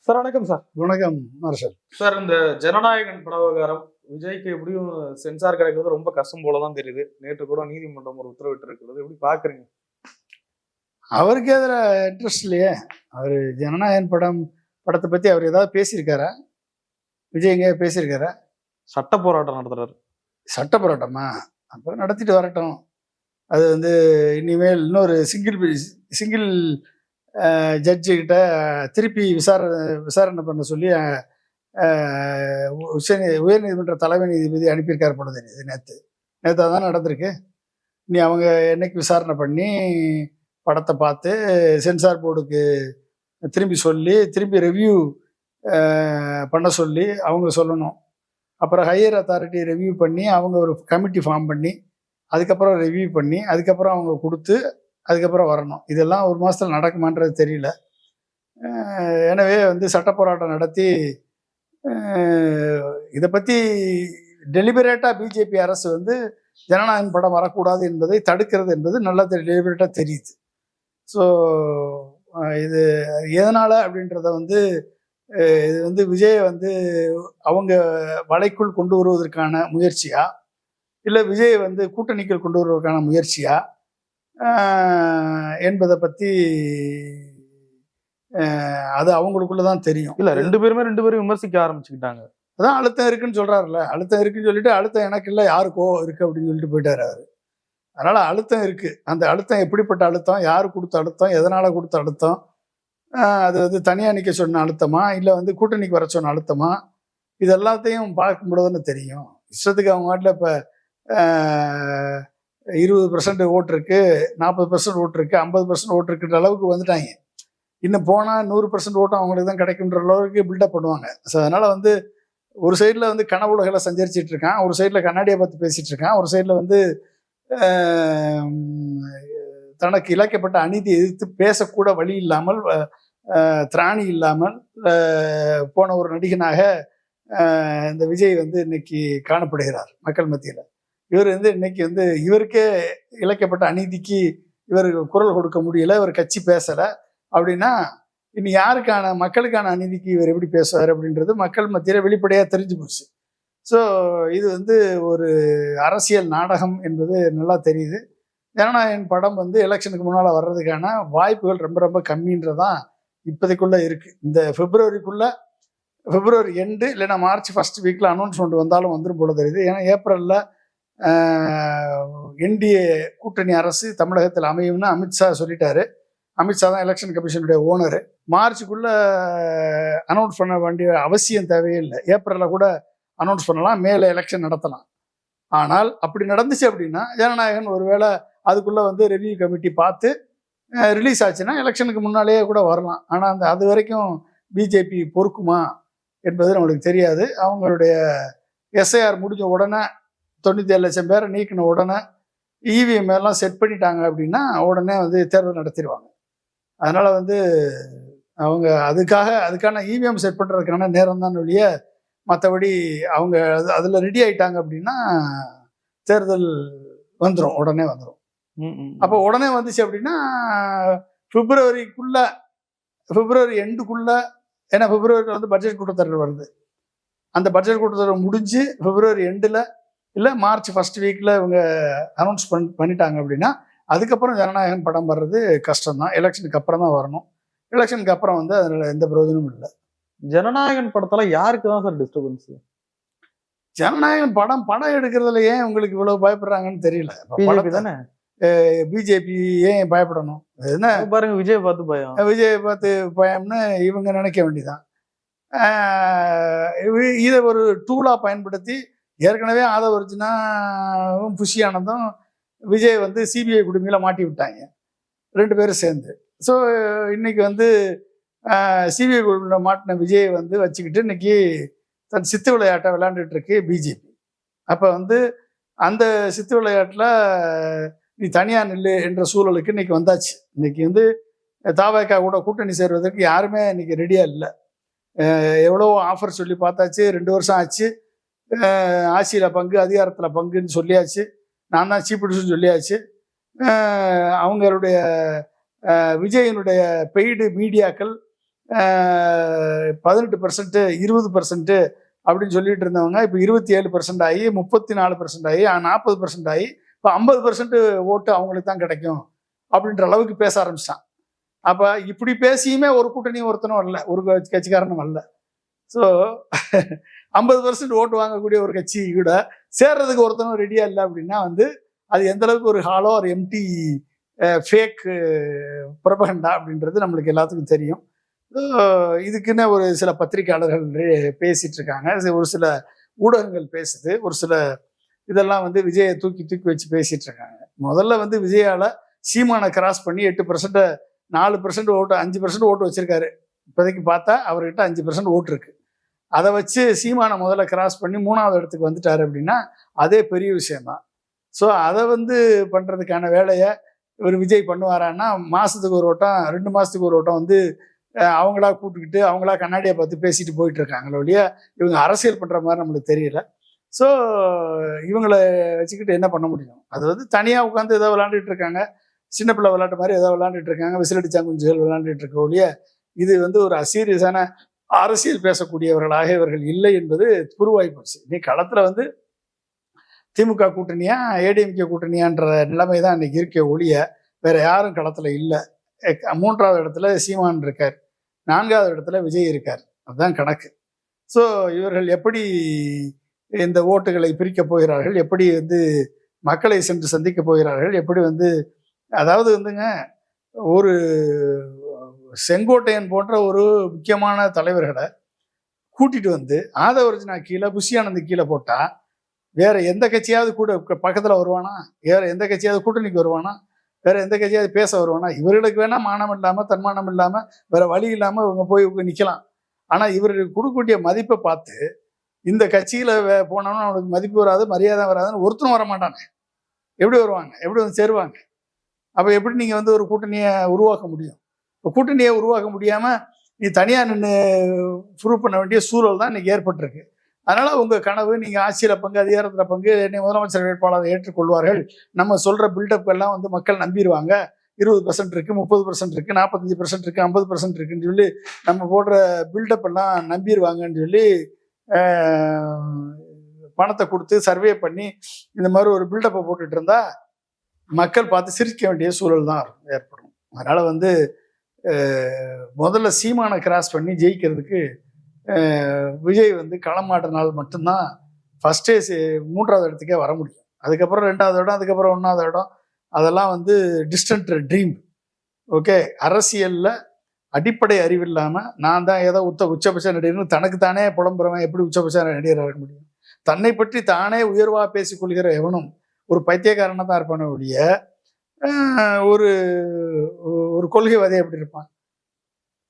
Sir வணக்கம் sir. வணக்கம் marshal. Sir இந்த ஜனநாயகன் பட விவகாரம் விஜய்க்கு எப்படியும் சென்சார் கிடைக்கிறது ரொம்ப கஷ்டம் போலதான் தெரியுது. நேற்று கூட நீதிமன்றம் ஒரு உத்தரவிட்டு இருக்கிறது. எப்படி பாக்குறீங்க? அவருக்கு அதுல இன்ட்ரெஸ்ட் இல்லையே. அவர் ஜனநாயகன் படத்தை பத்தி அவர் ஏதாவது பேசியிருக்காரா? விஜய் எங்க பேசியிருக்காரா? சட்ட போராட்டம் நடத்துறாரு. சட்ட போராட்டமா? அப்போ நடத்திட்டு வரட்டும். அது வந்து இனிமேல் இன்னொரு சிங்கிள் ஜட்ஜு கிட்ட திருப்பி விசாரணை பண்ண சொல்லி உயர்நீதிமன்ற தலைமை நீதிபதி அனுப்பியிருக்காரு போல தெரியுது. நேற்று தான் நடந்திருக்கு. இனி அவங்க என்னைக்கு விசாரணை பண்ணி படத்தை பார்த்து சென்சார் போர்டுக்கு திரும்பி ரிவ்யூ பண்ண சொல்லி அவங்க சொல்லணும். அப்புறம் ஹையர் அத்தாரிட்டி ரிவ்யூ பண்ணி அவங்க ஒரு கமிட்டி ஃபார்ம் பண்ணி அதுக்கப்புறம் ரிவ்யூ பண்ணி அதுக்கப்புறம் அவங்க கொடுத்து அதுக்கப்புறம் வரணும். இதெல்லாம் ஒரு மாதத்தில் நடக்குமான்றது தெரியல. எனவே வந்து சட்ட போராட்டம் நடத்தி இதை பற்றி டெலிபரேட்டாக பிஜேபி அரசு வந்து ஜனநாயகன் படம் வரக்கூடாது என்பதை தடுக்கிறது என்பது நல்லா டெலிபரேட்டாக தெரியுது. ஸோ இது எதனால் அப்படின்றத வந்து இது வந்து விஜயை வந்து அவங்க வலைக்குள் கொண்டு வருவதற்கான முயற்சியா, இல்லை விஜயை வந்து கூட்டணிக்குள் கொண்டு வருவதற்கான முயற்சியா என்பதை பற்றி அது அவங்களுக்குள்ளதான் தெரியும். இல்லை, ரெண்டு பேரும் விமர்சிக்க ஆரம்பிச்சுக்கிட்டாங்க. அதான் அழுத்தம் இருக்குன்னு சொல்றாருல்ல. அழுத்தம் இருக்குன்னு சொல்லிட்டு அழுத்தம் எனக்கு இல்லை யாருக்கோ இருக்கு அப்படின்னு சொல்லிட்டு போயிட்டாரு அவரு. அதனால அழுத்தம் இருக்கு. அந்த அழுத்தம் எப்படிப்பட்ட அழுத்தம், யாரு கொடுத்த அழுத்தம், எதனால கொடுத்த அழுத்தம், அது வந்து தனியாக நிற்க சொன்ன அழுத்தமா இல்லை வந்து கூட்டணிக்கு வர சொன்ன அழுத்தமா, இது எல்லாத்தையும் பார்க்கும்போதுன்னு தெரியும். இஷ்டத்துக்கு அவங்க நாட்டில் இப்போ 20% ஓட்டு இருக்கு, 40% ஓட்டு இருக்கு, 50% ஓட்டு இருக்குன்ற அளவுக்கு வந்துட்டாங்க. இன்னும் போனால் 100% ஓட்டம் அவங்களுக்கு தான் கிடைக்குன்ற அளவுக்கு பில்டப் பண்ணுவாங்க. ஸோ அதனால வந்து ஒரு சைடில் வந்து கனவுலகளை சஞ்சரிச்சிட்டு இருக்கான், ஒரு சைடில் கண்ணாடியை பார்த்து பேசிட்டு இருக்கான், ஒரு சைடில் வந்து தனக்கு இழைக்கப்பட்ட அநீதி எதிர்த்து பேசக்கூட வழி இல்லாமல் திராணி இல்லாமல் போன ஒரு நடிகனாக இந்த விஜய் வந்து இன்னைக்கு காணப்படுகிறார் மக்கள் மத்தியில். இவர் வந்து இன்னைக்கு வந்து இவருக்கே இழைக்கப்பட்ட அநீதிக்கு இவருக்கு குரல் கொடுக்க முடியல, இவர் கட்சி பேசலை அப்படின்னா இனி யாருக்கான மக்களுக்கான அநீதிக்கு இவர் எப்படி பேசுவார் அப்படின்றது மக்கள் மத்தியில் வெளிப்படையாக தெரிஞ்சு போச்சு. ஸோ இது வந்து ஒரு அரசியல் நாடகம் என்பது நல்லா தெரியுது. ஜனநாயகன் படம் வந்து எலெக்ஷனுக்கு முன்னால் வர்றதுக்கான வாய்ப்புகள் ரொம்ப ரொம்ப கம்மின்றதான் இப்போதைக்குள்ளே இருக்குது. இந்த பிப்ரவரி எண்டு இல்லைன்னா மார்ச் ஃபர்ஸ்ட் வீக்கில் அனௌன்ஸ்மெண்ட் வந்தாலும் வந்துடும் போல தெரியுது. ஏன்னா ஏப்ரலில் என்டிஏ கூட்டணி அரசு தமிழகத்தில் அமையும்னு அமித்ஷா சொல்லிட்டாரு. அமித்ஷா தான் எலெக்ஷன் கமிஷனுடைய ஓனரு. மார்ச்சுக்குள்ளே அனௌன்ஸ் பண்ண வேண்டிய அவசியம் தேவையில்லை. ஏப்ரலில் கூட அனௌன்ஸ் பண்ணலாம், மேலே எலெக்ஷன் நடத்தலாம். ஆனால் அப்படி நடந்துச்சு அப்படின்னா ஜனநாயகன் ஒருவேளை அதுக்குள்ளே வந்து ரிவ்யூ கமிட்டி பார்த்து ரிலீஸ் ஆச்சுன்னா எலெக்ஷனுக்கு முன்னாலேயே கூட வரலாம். ஆனால் அது வரைக்கும் பிஜேபி பொறுக்குமா என்பது நம்மளுக்கு தெரியாது. அவங்களுடைய எஸ்ஐஆர் முடிஞ்ச உடனே 97 லட்சம் பேரை நீக்கின உடனே இவிஎம் எல்லாம் செட் பண்ணிட்டாங்க அப்படின்னா உடனே வந்து தேர்தல் நடத்திடுவாங்க. அதனால் வந்து அவங்க அதுக்கான இவிஎம் செட் பண்ணுறதுக்கான நேரம் தான் ஒழிய மற்றபடி அவங்க அதில் ரெடி ஆகிட்டாங்க அப்படின்னா தேர்தல் வந்துடும், உடனே வந்துடும். அப்போ உடனே வந்துச்சு அப்படின்னா பிப்ரவரி எண்டுக்குள்ள, ஏன்னா பிப்ரவரியில் வந்து பட்ஜெட் கூட்டத்தொடர் வருது. அந்த பட்ஜெட் கூட்டத்தொடர் முடிஞ்சு பிப்ரவரி எண்டில் இல்லை மார்ச் ஃபர்ஸ்ட் வீக்கில் இவங்க அனௌன்ஸ் பண்ணிட்டாங்க அப்படின்னா அதுக்கப்புறம் ஜனநாயகன் படம் வர்றது கஷ்டம்தான். எலெக்ஷனுக்கு அப்புறம் தான் வரணும். எலெக்ஷனுக்கு அப்புறம் வந்து அதில் எந்த பிரயோஜனமும் இல்லை. ஜனநாயகன் படத்துல யாருக்கு தான் சார் டிஸ்டர்பன்ஸ்? ஜனநாயகன் படம் எடுக்கிறதுல ஏன் உங்களுக்கு இவ்வளவு பயப்படுறாங்கன்னு தெரியல. தானே பிஜேபி ஏன் பயப்படணும்? என்ன பாருங்க, விஜய் பார்த்து பயம்னு இவங்க நினைக்க வேண்டியதான். இதை ஒரு டூலா பயன்படுத்தி ஏற்கனவே ஆதவ அர்ஜுனாவும் புஷி ஆனந்தும் விஜய் வந்து சிபிஐ குடும்பியில் மாட்டி விட்டாங்க 2 பேரும் சேர்ந்து. ஸோ இன்னைக்கு வந்து சிபிஐ குழுவில் மாட்டின விஜய் வந்து வச்சுக்கிட்டு இன்னைக்கு தன் சித்து விளையாட்டை விளையாண்டுட்டு இருக்கு பிஜேபி. அப்போ வந்து அந்த சித்து விளையாட்டில் நீ தனியாக நில்லு என்ற சூழலுக்கு இன்னைக்கு வந்தாச்சு. இன்னைக்கு வந்து தாவேக்கா கூட கூட்டணி சேர்வதற்கு யாருமே இன்னைக்கு ரெடியாக இல்லை. எவ்வளோ ஆஃபர் சொல்லி பார்த்தாச்சு, 2 வருஷம் ஆச்சு. ஆட்சியில் பங்கு, அதிகாரத்தில் பங்குன்னு சொல்லியாச்சு, நான் தான் சீஃப் மினிஸ்டர்னு சொல்லியாச்சு. அவங்களுடைய விஜயனுடைய பெய்டு மீடியாக்கள் 18%, 20% அப்படின்னு சொல்லிட்டு இருந்தவங்க இப்போ 27% ஆகி 34% ஆகி 40% ஆகி இப்போ 50% ஓட்டு அவங்களுக்கு தான் கிடைக்கும் அப்படின்ற அளவுக்கு பேச ஆரம்பிச்சிட்டான். அப்ப இப்படி பேசியுமே ஒரு கூட்டணி ஒருத்தனும் வரல, ஒரு கட்சிக்காரனும் வரல. ஸோ 50% ஓட்டு வாங்கக்கூடிய ஒரு கட்சி கூட சேர்றதுக்கு ஒருத்தனும் ரெடியா இல்லை அப்படின்னா வந்து அது எந்த அளவுக்கு ஒரு ஹாலோ ஒரு எம்டி ஃபேக் புரபகண்டா அப்படின்றது நம்மளுக்கு எல்லாத்துக்கும் தெரியும். இதுக்குன்னு ஒரு சில பத்திரிகையாளர்கள் பேசிட்டு இருக்காங்க, ஒரு சில ஊடகங்கள் பேசுது, ஒரு சில இதெல்லாம் வந்து விஜயை தூக்கி தூக்கி வச்சு பேசிட்டு இருக்காங்க. முதல்ல வந்து விஜயால சீமானை கிராஸ் பண்ணி 8%, 4% ஓட்டு, 5% ஓட்டு வச்சிருக்காரு. இப்போதைக்கு பார்த்தா அவர்கிட்ட 5% ஓட்டு இருக்கு. அதை வச்சு சீமானை முதல்ல கிராஸ் பண்ணி 3வது இடத்துக்கு வந்துட்டாரு அப்படின்னா அதே பெரிய விஷயம்தான். ஸோ அதை வந்து பண்றதுக்கான வேலையை இவர் விஜய் பண்ணுவாரான்னா மாசத்துக்கு ஒரு வட்டம், 2 மாசத்துக்கு ஒரு வட்டம் வந்து அவங்களா கூப்பிட்டுக்கிட்டு அவங்களா கண்ணாடியை பார்த்து பேசிட்டு போயிட்டு இருக்காங்களோ இல்லையா, இவங்க அரசியல் பண்ற மாதிரி நம்மளுக்கு தெரியல. ஸோ இவங்களை வச்சுக்கிட்டு என்ன பண்ண முடியும்? அது வந்து தனியாக உட்காந்து ஏதோ விளையாண்டுட்டு இருக்காங்க, சின்ன பிள்ளை விளையாட்டு மாதிரி ஏதோ விளையாண்டுட்டு இருக்காங்க, விசிலடிச்சாங்குஞ்சுகள் விளையாண்டுட்டு இருக்க ஒழிய இது வந்து ஒரு சீரியஸான அரசியல் பேசக்கூடியவர்களாக இவர்கள் இல்லை என்பது புரிவாய் போச்சு. இன்னைக்கு களத்துல வந்து திமுக கூட்டணியா ஏடிஎம்கே கூட்டணியான்ற நிலைமை தான் இன்னைக்கு இருக்க ஒழிய வேற யாரும் களத்துல இல்லை. 3வது இடத்துல சீமான் இருக்கார், 4வது இடத்துல விஜய் இருக்கார். அதுதான் கணக்கு. ஸோ இவர்கள் எப்படி இந்த ஓட்டுகளை பிரிக்க போகிறார்கள், எப்படி வந்து மக்களை சென்று சந்திக்க போகிறார்கள், எப்படி வந்து அதாவது வந்துங்க ஒரு செங்கோட்டையன் போன்ற ஒரு முக்கியமான தலைவர்களை கூட்டிட்டு வந்து ஆதவர்ஜனா கீழே, புஷியானந்த் கீழே போட்டா வேற எந்த கட்சியாவது கூட பக்கத்துல வருவானா? வேற எந்த கட்சியாவது கூட்டணிக்கு வருவானா? வேற எந்த கட்சியாவது பேச வருவானா? இவர்களுக்கு வேணா மானம் இல்லாம தன்மானம் இல்லாம வேற வழி இல்லாம இவங்க போய் நிக்கலாம். ஆனா இவர்களுக்கு கொடுக்கக்கூடிய மதிப்பை பார்த்து இந்த கட்சியில போனோம்னா அவனுக்கு மதிப்பு வராது, மரியாதை வராதுன்னு ஒருத்தரும் வர மாட்டானே. எப்படி வருவாங்க? எப்படி வந்து சேருவாங்க? அப்ப எப்படி நீங்க வந்து ஒரு கூட்டணியை உருவாக்க முடியும்? இப்போ கூட்டணியை உருவாக்க முடியாம நீ தனியா நின்று ப்ரூவ் பண்ண வேண்டிய சூழல் தான் இன்னைக்கு ஏற்பட்டிருக்கு. அதனால உங்க கனவு நீங்க ஆட்சியில பங்கு, அதிகாரத்துல பங்கு, என்னை முதலமைச்சர் வேட்பாளரை ஏற்றுக்கொள்வார்கள், நம்ம சொல்ற பில்டப் எல்லாம் வந்து மக்கள் நம்பிடுவாங்க, 20% இருக்கு, 30% இருக்கு, 45% இருக்கு, 50% இருக்குன்னு சொல்லி நம்ம போடுற பில்டப் எல்லாம் நம்பிடுவாங்கன்னு சொல்லி பணத்தை கொடுத்து சர்வே பண்ணி இந்த மாதிரி ஒரு பில்டப்பை போட்டுட்டு இருந்தா மக்கள் பார்த்து சிரிக்க வேண்டிய சூழல் தான் ஏற்படும். அதனால வந்து முதல்ல சீமானை கிராஸ் பண்ணி ஜெயிக்கிறதுக்கு விஜய் வந்து களமாட்டினால் மட்டும்தான் ஃபர்ஸ்டே 3வது இடத்துக்கே வர முடியும். அதுக்கப்புறம் 2வது இடம், அதுக்கப்புறம் 1வது இடம், அதெல்லாம் வந்து டிஸ்டன்ட் ட்ரீம். ஓகே, அரசியல்ல அடிப்படை அறிவு இல்லாம நான் தான் ஏதோ உச்சபட்ச நடிகர்னு தனக்கு தானே புலம்புறவன் எப்படி உச்சபட்ச நடிகராக இருக்க முடியும்? தன்னை பற்றி தானே உயர்வா பேசிக்கொள்கிற எவனும் ஒரு பைத்தியக்காரனா தான் இருப்பானே ஒழிய ஒரு ஒரு கொள்கைவாதியா எப்படி இருப்பான்?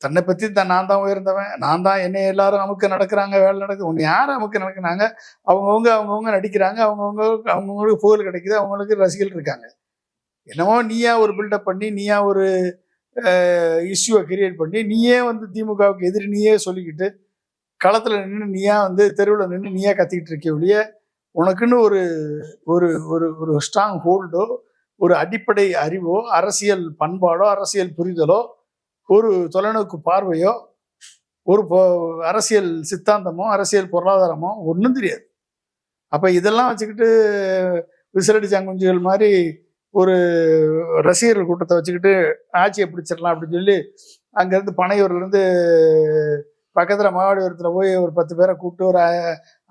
தன்னை பற்றி நான் தான் உயர்ந்தவன், நான் தான், என்னை எல்லாரும் அமுக்க நடக்கிறாங்க, வேலை நடக்குது. ஒன்று யாரும் அமுக்க நடக்குனாங்க? அவங்கவுங்க நடிக்கிறாங்க, அவங்கவுங்களுக்கு புகழ் கிடைக்குது, அவங்களுக்கு ரசிகர்கள் இருக்காங்க. என்னமோ நீயா ஒரு பில்டப் பண்ணி, நீயா ஒரு இஷ்யூவை கிரியேட் பண்ணி, நீயே வந்து திமுகவுக்கு எதிரி நீயே சொல்லிக்கிட்டு களத்தில் நின்று நீயா வந்து தெருவில் நின்று நீயா கத்திக்கிட்டு இருக்க ஒழிய உனக்குன்னு ஒரு ஒரு ஒரு ஸ்ட்ராங் ஹோல்டோ, ஒரு அடிப்படை அறிவோ, அரசியல் பண்பாடோ, அரசியல் புரிதலோ, ஒரு தொலைநோக்கு பார்வையோ, ஒரு அரசியல் சித்தாந்தமோ, அரசியல் பொருளாதாரமோ ஒன்றும் தெரியாது. அப்போ இதெல்லாம் வச்சுக்கிட்டு விசிலடிச்சாங்குஞ்சுகள் மாதிரி ஒரு ரசிகர்கள் கூட்டத்தை வச்சுக்கிட்டு ஆட்சியை பிடிச்சிடலாம் அப்படின்னு சொல்லி அங்கேருந்து பனையூர்லேருந்து பக்கத்தில் மாவட்டத்தில் போய் ஒரு 10 பேரை கூப்பிட்டு ஒரு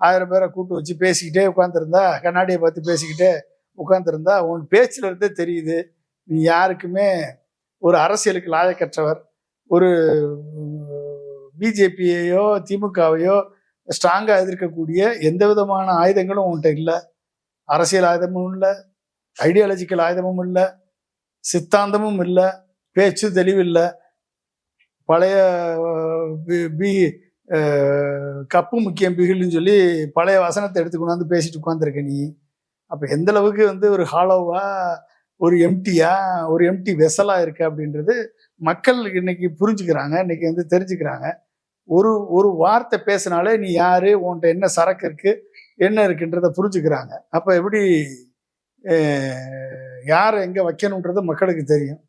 1000 பேரை கூப்பிட்டு வச்சு பேசிக்கிட்டே உட்காந்துருந்தா, கண்ணாடியை பார்த்து பேசிக்கிட்டே உட்காந்துருந்தா உன் பேச்சில் இருந்தே தெரியுது நீ யாருக்குமே ஒரு அரசியலுக்கு லாயக்கற்றவர். ஒரு பிஜேபியையோ திமுகவையோ ஸ்ட்ராங்காக எதிர்க்கக்கூடிய எந்த விதமான ஆயுதங்களும் உன்கிட்ட இல்லை. அரசியல் ஆயுதமும் இல்லை, ஐடியாலஜிக்கல் ஆயுதமும் இல்லை, சித்தாந்தமும் இல்லை, பேச்சு தெளிவில்லை. பழைய கப்பு முக்கியம் பிகில்னு சொல்லி பழைய வசனத்தை எடுத்து கொண்டாந்து பேசிட்டு உட்காந்துருக்க நீ. அப்போ எந்த அளவுக்கு வந்து ஒரு ஹாலோவா, ஒரு எம்டியா, ஒரு எம்டி வெசலா இருக்கு அப்படின்றது மக்கள் இன்னைக்கு புரிஞ்சுக்கிறாங்க, இன்னைக்கு வந்து தெரிஞ்சுக்கிறாங்க. ஒரு வார்த்தை பேசினாலே நீ யாரு, உன்கிட்ட என்ன சரக்கு இருக்கு, என்ன இருக்குன்றத புரிஞ்சுக்கிறாங்க. அப்போ எப்படி யாரை எங்கே வைக்கணுன்றது மக்களுக்கு தெரியும்.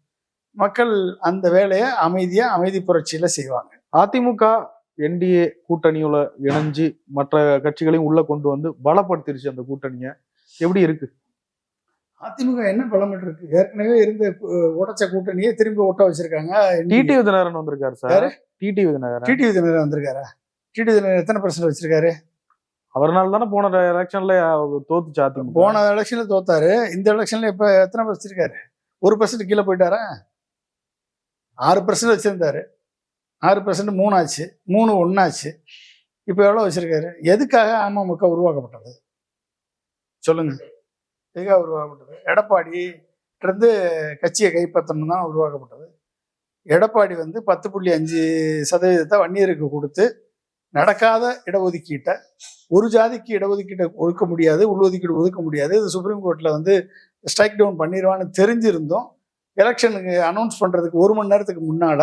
மக்கள் அந்த வேலையை அமைதி புரட்சியில் செய்வாங்க. அதிமுக என்டிஏ கூட்டணியோட இணைஞ்சு மற்ற கட்சிகளையும் உள்ள கொண்டு வந்து பலப்படுத்திருச்சு அந்த கூட்டணியை. எப்படி இருக்கு? அதிமுக என்ன பலம் இருக்கு? ஏற்கனவே இருந்த உடைச்ச கூட்டணியை திரும்பி ஒட்ட வச்சிருக்காங்க. டிடிவி தினகரன் வந்திருக்காரு சார். டிடிவி தினகரன் வந்திருக்காரா? டிடிவி தினகரன் எத்தனை % வச்சிருக்காரு? அவர்னால தானே போன எலெக்ஷன்ல தோத்துச்சு அதிமுக. போன எலெக்ஷன்ல தோத்தாரு. இந்த எலெக்ஷன்ல இப்ப எத்தனை வச்சிருக்காரு? 1% கீழே போயிட்டாரா? 6% வச்சிருந்தாரு. 6% 3 ஆச்சு, 3 1 ஆச்சு. இப்ப எவ்வளவு வச்சிருக்காரு? எதுக்காக அமமுக உருவாக்கப்பட்டது சொல்லுங்க? எதுக்காக உருவாக்கப்பட்டது? எடப்பாடி இருந்து கட்சியை கைப்பற்றணும் தான் உருவாக்கப்பட்டது. எடப்பாடி வந்து 10.5% வன்னியருக்கு கொடுத்து நடக்காத இடஒதுக்கீட்டை, ஒரு ஜாதிக்கு இடஒதுக்கீட்டை ஒதுக்க முடியாது, உள்ஒதுக்கீடு ஒதுக்க முடியாது, இது சுப்ரீம் கோர்ட்ல வந்து ஸ்ட்ரைக் டவுன் பண்ணிடுவான்னு தெரிஞ்சிருந்தோம். எலெக்ஷனுக்கு அனௌன்ஸ் பண்றதுக்கு 1 மணி நேரத்துக்கு முன்னால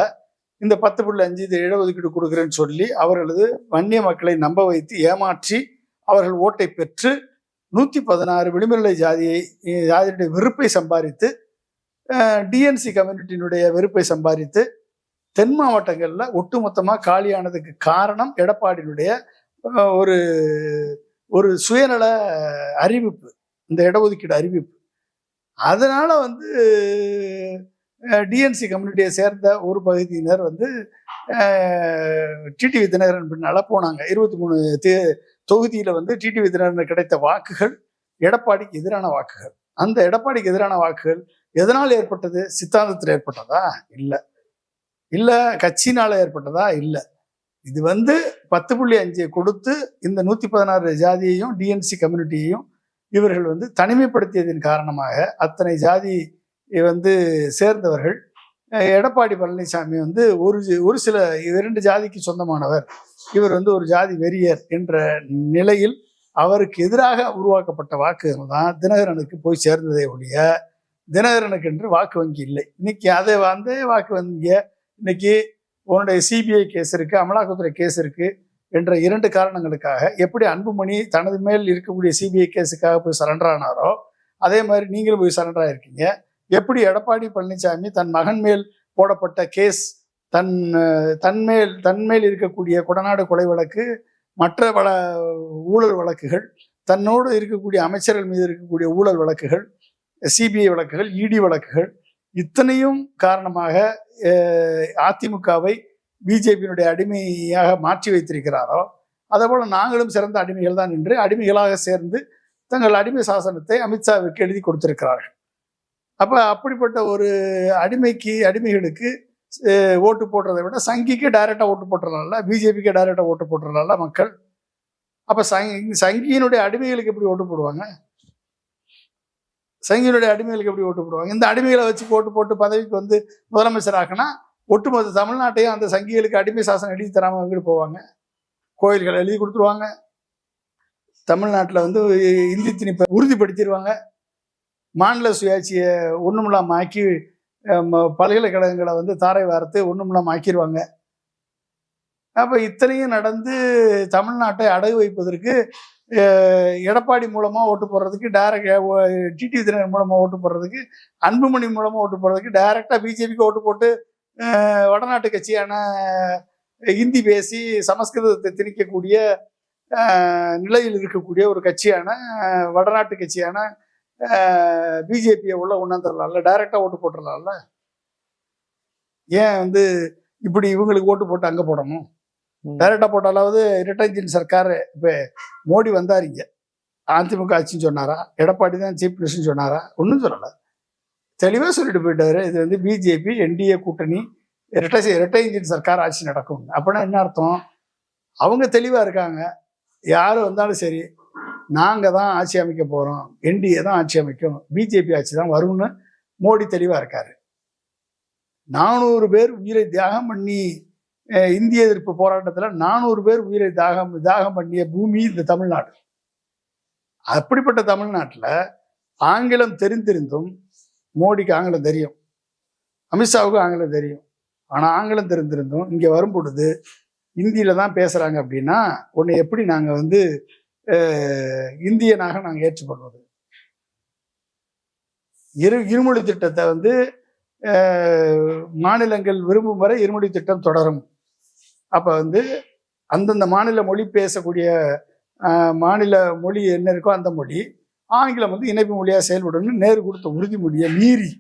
இந்த 10.5 இது இடஒதுக்கீடு கொடுக்குறேன்னு சொல்லி அவர்களது வன்னிய மக்களை நம்ப வைத்து ஏமாற்றி அவர்கள் ஓட்டை பெற்று 116 விளிம்புநிலை ஜாதியுடைய வெறுப்பை சம்பாதித்து, டிஎன்சி கம்யூனிட்டியினுடைய வெறுப்பை சம்பாதித்து தென் மாவட்டங்களில் ஒட்டுமொத்தமாக காலியானதுக்கு காரணம் எடப்பாடியினுடைய ஒரு ஒரு சுயநல அறிவிப்பு, இந்த இடஒதுக்கீடு அறிவிப்பு. அதனால வந்து டிஎன்சி கம்யூனிட்டியை சேர்ந்த ஒரு பகுதியினர் வந்து டிடிவி தினகரன் பின்னால போனாங்க. 23 தொகுதியில வந்து டிடிவி தினகரன் கிடைத்த வாக்குகள் எடப்பாடிக்கு எதிரான வாக்குகள். அந்த எடப்பாடிக்கு எதிரான வாக்குகள் எதனால் ஏற்பட்டது? சித்தாந்தத்தில் ஏற்பட்டதா? இல்ல கட்சினால ஏற்பட்டதா? இல்ல. இது வந்து 10.5 கொடுத்து இந்த 116 ஜாதியையும் டிஎன்சி கம்யூனிட்டியையும் இவர்கள் வந்து தனிமைப்படுத்தியதன் காரணமாக அத்தனை ஜாதி வந்து சேர்ந்தவர்கள் எடப்பாடி பழனிசாமி வந்து ஒரு சில 2 ஜாதிக்கு சொந்தமானவர், இவர் வந்து ஒரு ஜாதி வெறியர் என்ற நிலையில் அவருக்கு எதிராக உருவாக்கப்பட்ட வாக்குகள் தான் தினகரனுக்கு போய் சேர்ந்ததே ஒழிய தினகரனுக்கு என்று வாக்கு வங்கி இல்லை. இன்னைக்கு அதை அந்த வாக்கு வங்கிய இன்னைக்கு உன்னுடைய சிபிஐ கேஸ் இருக்கு, அமலாக்கத்துறை கேஸ் இருக்கு என்ற 2 காரணங்களுக்காக எப்படி அன்புமணி தனது மேல் இருக்கக்கூடிய சிபிஐ கேஸுக்காக போய் சரண்டர் ஆனாரோ அதே மாதிரி நீங்களும் போய் சரண்டர் ஆயிருக்கீங்க. எப்படி எடப்பாடி பழனிசாமி தன் மகன் மேல் போடப்பட்ட கேஸ், தன்மேல் இருக்கக்கூடிய கொடநாடு கொலை வழக்கு, மற்ற ஊழல் வழக்குகள், தன்னோடு இருக்கக்கூடிய அமைச்சர்கள் மீது இருக்கக்கூடிய ஊழல் வழக்குகள், சிபிஐ வழக்குகள், இடி வழக்குகள், இத்தனையும் காரணமாக அதிமுகவை பிஜேபியினுடைய அடிமையாக மாற்றி வைத்திருக்கிறாரோ அதே போல நாங்களும் சிறந்த அடிமைகள் தான் என்று அடிமைகளாக சேர்ந்து தங்கள் அடிமை சாசனத்தை அமித்ஷாவுக்கு எழுதி கொடுத்திருக்கிறார்கள். அப்ப அப்படிப்பட்ட ஒரு அடிமைகளுக்கு ஓட்டு போடுறதை விட சங்கிக்கு டைரக்டா ஓட்டு போட்டுறதுனால, பிஜேபிக்கு டைரக்டா ஓட்டு போட்டுறதுனால மக்கள் அப்ப சங்கியினுடைய அடிமைகளுக்கு எப்படி ஓட்டு போடுவாங்க? சங்கியினுடைய அடிமைகளுக்கு எப்படி ஓட்டு போடுவாங்க? இந்த அடிமைகளை வச்சு ஓட்டு போட்டு பதவிக்கு வந்து முதலமைச்சர் ஆக்கினா ஒட்டுமொத்த தமிழ்நாட்டையும் அந்த சங்கிகளுக்கு அடிமை சாசனம் எழுதி தராம வந்துட்டு போவாங்க. கோயில்கள் எழுதி கொடுத்துருவாங்க, தமிழ்நாட்டில் வந்து இந்தி திணிப்பை உறுதிப்படுத்திடுவாங்க, மாநில சுயாட்சியை ஒண்ணுமில்லாம ஆக்கி பல்கலைக்கழகங்களை வந்து தாரை வார்த்து ஒண்ணுமில்லாம ஆக்கிடுவாங்க. அப்ப இத்தனையும் நடந்து தமிழ்நாட்டை அடகு வைப்பதற்கு எடப்பாடி மூலமா ஓட்டு போடுறதுக்கு, டிடிவி தினகரன் மூலமா ஓட்டு போடுறதுக்கு, அன்புமணி மூலமா ஓட்டு போடுறதுக்கு, டைரக்டா பிஜேபிக்கு ஓட்டு போட்டு வடநாட்டு கட்சியான இந்தி பேசி சமஸ்கிருதத்தை திணிக்கக்கூடிய நிலையில் இருக்கக்கூடிய ஒரு கட்சியான வடநாட்டு கட்சியான பிஜேபியை உள்ள உணர்ந்துடலாம்ல, டைரக்டா ஓட்டு போட்டுடலாம்ல. ஏன் வந்து இப்படி இவங்களுக்கு ஓட்டு போட்டு அங்க போடணும்? டைரக்டா போட்டாலாவது இரட்டை இன்ஜின் சர்க்கார். இப்ப மோடி வந்தாருங்க, அதிமுக ஆட்சின்னு சொன்னாரா? எடப்பாடி தான் சீஃப் மினிஸ்டர்னு சொன்னாரா? ஒன்றும் சொல்லலை, தெளிவாக சொல்லிட்டு போயிட்டாரு. இது வந்து பிஜேபி என்டிஏ கூட்டணி இரட்டை இன்ஜின் சர்க்கார் ஆட்சி நடக்கும். அப்படின்னா என்ன அர்த்தம்? அவங்க தெளிவா இருக்காங்க, யாரு வந்தாலும் சரி நாங்க தான் ஆட்சி அமைக்க போறோம், என்டிஏ தான் ஆட்சி அமைக்கும், பிஜேபி ஆட்சி தான் வரும்னு மோடி தெளிவா இருக்காரு. 400 பேர் உயிரை தியாகம் பண்ணி இந்திய எதிர்ப்பு போராட்டத்துல 400 பேர் உயிரை தியாகம் பண்ணிய பூமி இந்த தமிழ்நாடு. அப்படிப்பட்ட தமிழ்நாட்டுல ஆங்கிலம் தெரிந்திருந்தும், மோடிக்கு ஆங்கிலம் தெரியும், அமித்ஷாவுக்கும் ஆங்கிலம் தெரியும், ஆனா ஆங்கிலம் தெரிந்திருந்தும் இங்க வரும் பொழுது இந்தியில தான் பேசுறாங்க அப்படின்னா உன்னை எப்படி நாங்க வந்து இந்தியனாக நாங்க ஏற்றுக்கொள்வது? இருமொழி திட்டத்தை வந்து மாநிலங்கள் விரும்பும் வரை இருமொழி திட்டம் தொடரும். அப்போ வந்து அந்தந்த மாநில மொழி பேசக்கூடிய மாநில மொழி என்ன இருக்கோ அந்த மொழி, ஆங்கிலம் வந்து இணைப்பு மொழியாக செயல்படணும்னு நேரு கொடுத்த உறுதிமொழியை மீறி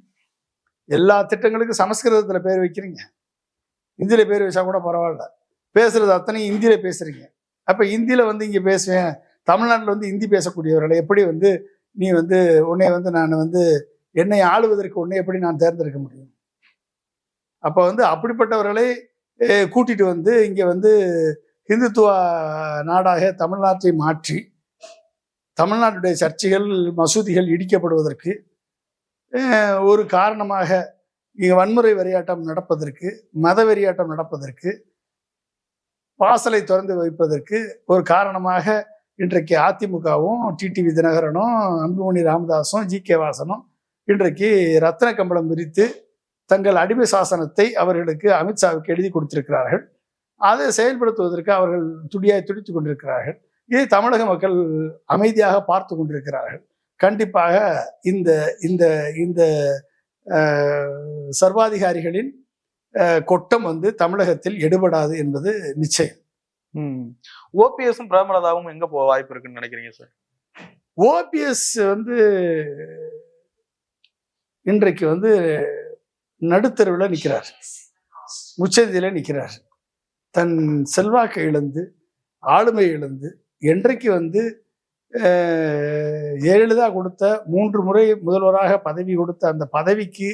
எல்லா திட்டங்களுக்கும் சமஸ்கிருதத்தில் பேர் வைக்கிறீங்க. ஹிந்தியில் பேர் வச்சா கூட பரவாயில்ல, பேசுறது அத்தனையும் ஹிந்தியில் பேசுறீங்க. அப்போ ஹிந்தியில் வந்து இங்கே பேசுவேன், தமிழ்நாட்டில் வந்து ஹிந்தி பேசக்கூடியவர்களை எப்படி வந்து நீ வந்து உன்னை வந்து நான் வந்து என்னை ஆளுவதற்கு உன்னை எப்படி நான் தேர்ந்தெடுக்க முடியும்? அப்போ வந்து அப்படிப்பட்டவர்களை கூட்டிட்டு வந்து இங்கே வந்து இந்துத்துவ நாடாக தமிழ்நாட்டை மாற்றி தமிழ்நாட்டுடைய சர்ச்சைகள் மசூதிகள் இடிக்கப்படுவதற்கு ஒரு காரணமாக இங்கே வன்முறை வெறியாட்டம் நடப்பதற்கு, மத வெறியாட்டம் நடப்பதற்கு, வாசலை திறந்து வைப்பதற்கு ஒரு காரணமாக இன்றைக்கு அதிமுகவும் டிடிவி தினகரனும் அன்புமணி ராமதாஸும் ஜி.கே. வாசனும் இன்றைக்கு ரத்தின கம்பளம் விரித்து தங்கள் அடிமை சாசனத்தை அவர்களுக்கு அமித்ஷாவுக்கு எழுதி கொடுத்திருக்கிறார்கள். அதை செயல்படுத்துவதற்கு அவர்கள் துடித்து கொண்டிருக்கிறார்கள். இதை தமிழக மக்கள் அமைதியாக பார்த்து கொண்டிருக்கிறார்கள். கண்டிப்பாக இந்த இந்த இந்த சர்வாதிகாரிகளின் கொட்டம் வந்து தமிழகத்தில் எடுபடாது என்பது நிச்சயம். ஓபிஎஸும் பிரேமலதாவும் எங்க போக வாய்ப்பு இருக்குன்னு நினைக்கிறீங்க சார்? ஓபிஎஸ் வந்து இன்றைக்கு வந்து நடுத்தருவில் நிற்கிறார், உச்சந்தியில நிற்கிறார். தன் செல்வாக்கை இழந்து ஆளுமை இழந்து என்றைக்கு வந்து ஜெயலலிதா கொடுத்த 3 முறை முதல்வராக பதவி கொடுத்த அந்த பதவிக்கு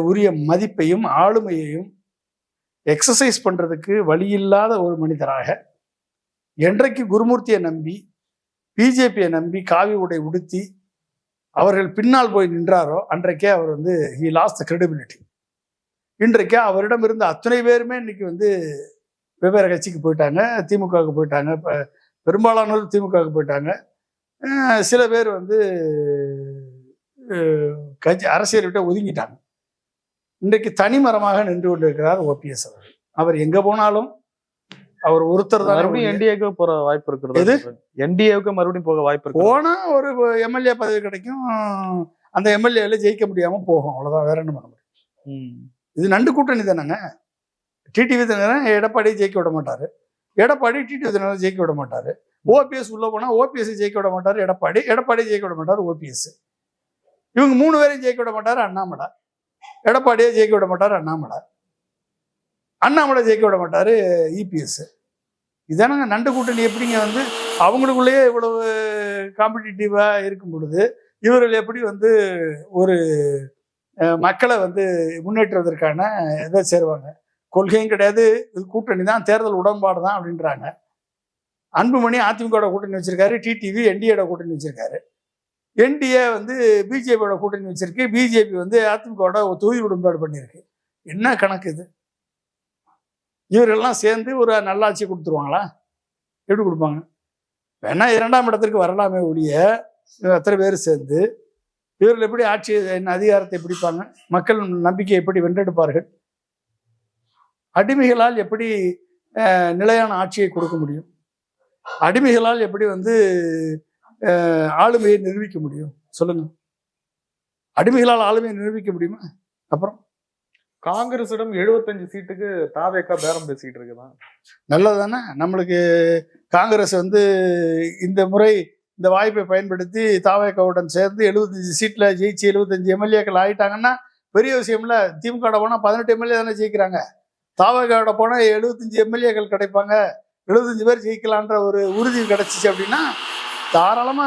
உரிய மதிப்பையும் ஆளுமையையும் எக்ஸசைஸ் பண்றதுக்கு வழியில்லாத ஒரு மனிதராக என்றைக்கு குருமூர்த்தியை நம்பி பிஜேபியை நம்பி காவி உடை உடுத்தி அவர்கள் பின்னால் போய் நின்றாரோ அன்றைக்கே அவர் வந்து ஹி லாஸ்ட் த கிரெடிபிலிட்டி. இன்றைக்கு அவரிடம் இருந்த அத்தனை பேருமே இன்னைக்கு வந்து வெவ்வேறு கட்சிக்கு போயிட்டாங்க, திமுகவுக்கு போயிட்டாங்க, பெரும்பாலானோர் திமுகவுக்கு போயிட்டாங்க. சில பேர் வந்து கட்சி அரசியல் விட்டு ஒதுங்கிட்டாங்க. இன்றைக்கு தனிமரமாக நின்று கொண்டிருக்கிறார் ஓபிஎஸ் அவர்கள். அவர் எங்க போனாலும் அவர் ஒருத்தர் தான். மறுபடியும் என்டிஏக்கு போற வாய்ப்பு இருக்கிறது. என்டிஏவுக்கு மறுபடியும் போக வாய்ப்பு இருக்கு. போனா ஒரு எம்எல்ஏ பதவி கிடைக்கும், அந்த எம்எல்ஏல ஜெயிக்க முடியாம போகும், அவ்வளவுதான். வேற என்ன பண்ண முடியும்? இது நண்டு கூட்டணி தானேங்க. டிடிவி தினகரன் எடப்பாடி ஜெயிக்க விட மாட்டாரு, எடப்பாடி டிடிவி தினகரன் ஜெயிக்க விட மாட்டாரு. ஓபிஎஸ் உள்ள போனா ஓபிஎஸ் ஜெயிக்க விட மாட்டாரு எடப்பாடி, எடப்பாடி ஜெயிக்க விட மாட்டாரு ஓபிஎஸ். இவங்க 3 பேரையும் ஜெயிக்க விட மாட்டாரு அண்ணாமலை, எடப்பாடியே ஜெயிக்க விட மாட்டாரு அண்ணாமலை, அண்ணாமலை ஜெயிக்க விட மாட்டாரு இபிஎஸ். இதானங்க நண்டு கூட்டணி. எப்படிங்க வந்து அவங்களுக்குள்ளேயே இவ்வளவு காம்படிட்டிவா இருக்கும் பொழுது இவர்கள் எப்படி வந்து ஒரு மக்களை வந்து முன்னேற்றுவதற்கான இதை சேருவாங்க? கொள்கையும் கிடையாது, இது கூட்டணி தான், தேர்தல் உடன்பாடு தான் அப்படின்றாங்க. அன்புமணி அதிமுக கூட்டணி வச்சிருக்காரு, டிடிவி என்டிஏட கூட்டணி வச்சிருக்காரு, என்டிஏ வந்து பிஜேபியோட கூட்டணி வச்சிருக்கு, பிஜேபி வந்து அதிமுக தொகுதி உடன்பாடு பண்ணியிருக்கு. என்ன கணக்கு இது? இவர்கள்லாம் சேர்ந்து ஒரு நல்லாட்சி கொடுத்துருவாங்களா? எப்படி கொடுப்பாங்க? வேணா 2ஆம் இடத்திற்கு வரலாமே ஒழிய அத்தனை பேர் சேர்ந்து இவர்கள் எப்படி ஆட்சி அதிகாரத்தை பிடிப்பாங்க? மக்கள் நம்பிக்கையை எப்படி வென்றெடுப்பார்கள்? அடிமைகளால் எப்படி நிலையான ஆட்சியை கொடுக்க முடியும்? அடிமைகளால் எப்படி வந்து ஆளுமையை நிரூபிக்க முடியும்? சொல்லுங்க. அடிமைகளால் ஆளுமையை நிரூபிக்க முடியுமா? அப்புறம் காங்கிரஸிடம் 75 சீட்டுக்கு தாவேக்கா பேரம் பேசிட்டு இருக்குதான். நல்லதுதானே. நம்மளுக்கு காங்கிரஸ் வந்து இந்த முறை இந்த வாய்ப்பை பயன்படுத்தி தாவேக்காவுடன் சேர்ந்து 75 சீட்ல ஜெயிச்சு 75 எம்எல்ஏக்கள் ஆயிட்டாங்கன்னா பெரிய விஷயம்ல. திமுக போனா 18 எம்எல்ஏ தானே ஜெயிக்கிறாங்க. தாவேக்காவோட போனா 75 எம்எல்ஏக்கள் கிடைப்பாங்க, 75 பேர் ஜெயிக்கலான்ற ஒரு உறுதி கிடைச்சிச்சு அப்படின்னா தாராளமா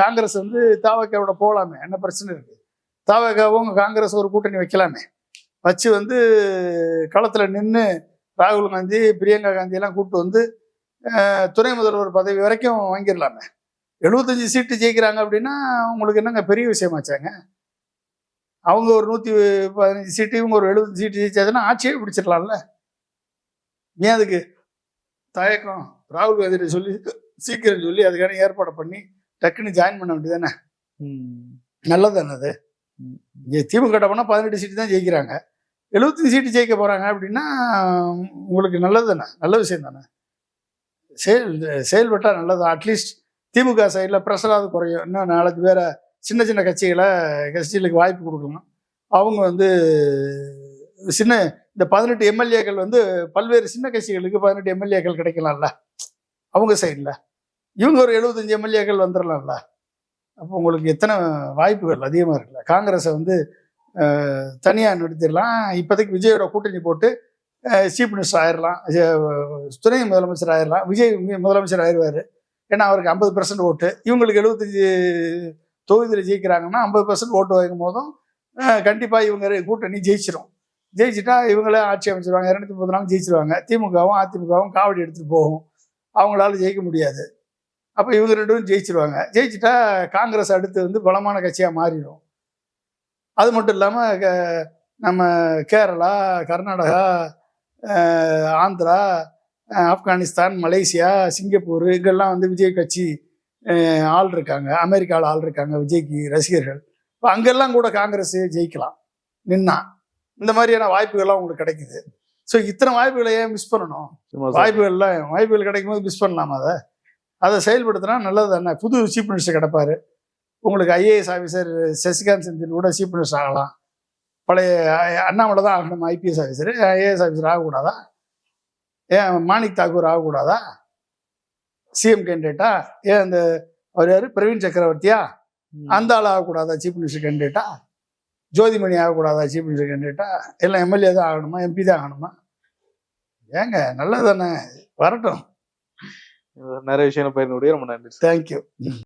காங்கிரஸ் வந்து தாவேக்காவோட போகலாமே, என்ன பிரச்சனை இருக்கு? தாவேக்காவும் காங்கிரஸ் ஒரு கூட்டணி வைக்கலாமே, வச்சு வந்து களத்தில் நின்று ராகுல் காந்தி பிரியங்கா காந்தி எல்லாம் கூப்பிட்டு வந்து துணை முதல்வர் பதவி வரைக்கும் வாங்கிடலாமே. 75 சீட்டு ஜெயிக்கிறாங்க அப்படின்னா உங்களுக்கு என்னங்க பெரிய விஷயமாச்சாங்க? அவங்க ஒரு 115 சீட்டு, இவங்க ஒரு 70 சீட்டு ஜெயிச்சாச்சுன்னா ஆட்சியே பிடிச்சிடலாம்ல. ஏன் அதுக்கு தயக்கம்? ராகுல் காந்தியை சொல்லி சீக்கிரம் சொல்லி அதுக்கான ஏற்பாடு பண்ணி டக்குன்னு ஜாயின் பண்ண வேண்டியதானே. நல்லது தானே அது. திமுக போனால் 18 சீட்டு தான் ஜெயிக்கிறாங்க, 75 சீட்டு ஜெயிக்க போறாங்க அப்படின்னா உங்களுக்கு நல்லது தானே, நல்ல விஷயம் தானே. செயல்பட்டால் நல்லது. அட்லீஸ்ட் திமுக சைடில் ப்ரெஷராவது குறையும். இன்னும் 4 பேரை சின்ன சின்ன கட்சிகளுக்கு வாய்ப்பு கொடுக்கலாம். அவங்க வந்து இந்த 18 எம்எல்ஏக்கள் வந்து பல்வேறு சின்ன கட்சிகளுக்கு 18 எம்எல்ஏக்கள் கிடைக்கலாம்ல அவங்க சைடில். இவங்க ஒரு 75 எம்எல்ஏக்கள் வந்துடலாம்ல. அப்போ உங்களுக்கு எத்தனை வாய்ப்புகள் அதிகமாக இருக்குல்ல. காங்கிரஸை வந்து தனியாக நிறுத்திடலாம். இப்போதைக்கு விஜயோட கூட்டணி போட்டு சீஃப் மினிஸ்டர் ஆயிடலாம், துணை முதலமைச்சர் ஆயிடலாம். விஜய் முதலமைச்சர் ஆயிடுவார். ஏன்னா அவருக்கு 50% ஓட்டு. இவங்களுக்கு 75 தொகுதியில் ஜெயிக்கிறாங்கன்னா 50% ஓட்டு வாங்கும் போதும் கண்டிப்பாக இவங்க கூட்டணி ஜெயிச்சிரும். ஜெயிச்சுட்டா இவங்களே ஆட்சி அமைச்சிருவாங்க. 230 நாள் ஜெயிச்சிருவாங்க. திமுகவும் அதிமுகவும் காவடி எடுத்துகிட்டு போகும். அவங்களால ஜெயிக்க முடியாது. அப்போ இவங்க 2 பேரும் ஜெயிச்சிருவாங்க. ஜெயிச்சுட்டா காங்கிரஸ் அடுத்து வந்து பலமான கட்சியாக மாறிடும். அது மட்டும் இல்லாமல் நம்ம கேரளா, கர்நாடகா, ஆந்திரா, ஆப்கானிஸ்தான், மலேசியா, சிங்கப்பூர் இங்கெல்லாம் வந்து விஜய் கட்சி ஆள் இருக்காங்க. அமெரிக்காவில் ஆள் இருக்காங்க விஜய்க்கு ரசிகர்கள். இப்போ அங்கெல்லாம் கூட காங்கிரஸ் ஜெயிக்கலாம் நின்னா. இந்த மாதிரியான வாய்ப்புகள்லாம் உங்களுக்கு கிடைக்குது. ஸோ இத்தனை வாய்ப்புகளை ஏன் மிஸ் பண்ணணும்? வாய்ப்புகள் கிடைக்கும் போது மிஸ் பண்ணலாமா? அதை செயல்படுத்தினா நல்லது தானே. புது சீஃப் மினிஸ்டர் கிடப்பாரு. உங்களுக்கு ஐஏஎஸ் ஆஃபீஸர் சசிகாந்த் செந்தில் கூட சீஃப் மினிஸ்டர் ஆகலாம். பழைய அண்ணாமலை தான் ஆகணும் ஐபிஎஸ் ஆஃபீஸர். ஐஏஎஸ் ஆஃபீஸர் ஆகக்கூடாதா? ஏன் மாணிக் தாக்கூர் ஆகக்கூடாதா சிஎம் கேண்டிடேட்டா? ஏன் அந்த அவர் யார் பிரவீன் சக்கரவர்த்தியா அந்த ஆள் ஆகக்கூடாதா சீஃப் மினிஸ்டர் கேண்டிடேட்டா? ஜோதிமணி ஆகக்கூடாதா சீஃப் மினிஸ்டர் கேண்டிடேட்டா? எல்லாம் எம்எல்ஏ தான் ஆகணுமா, எம்பி தான் ஆகணுமா? ஏங்க நல்லது தானே, வரட்டும். நிறைய விஷயங்களை பயிர்ந்து ரொம்ப நன்றி. தேங்க்யூ.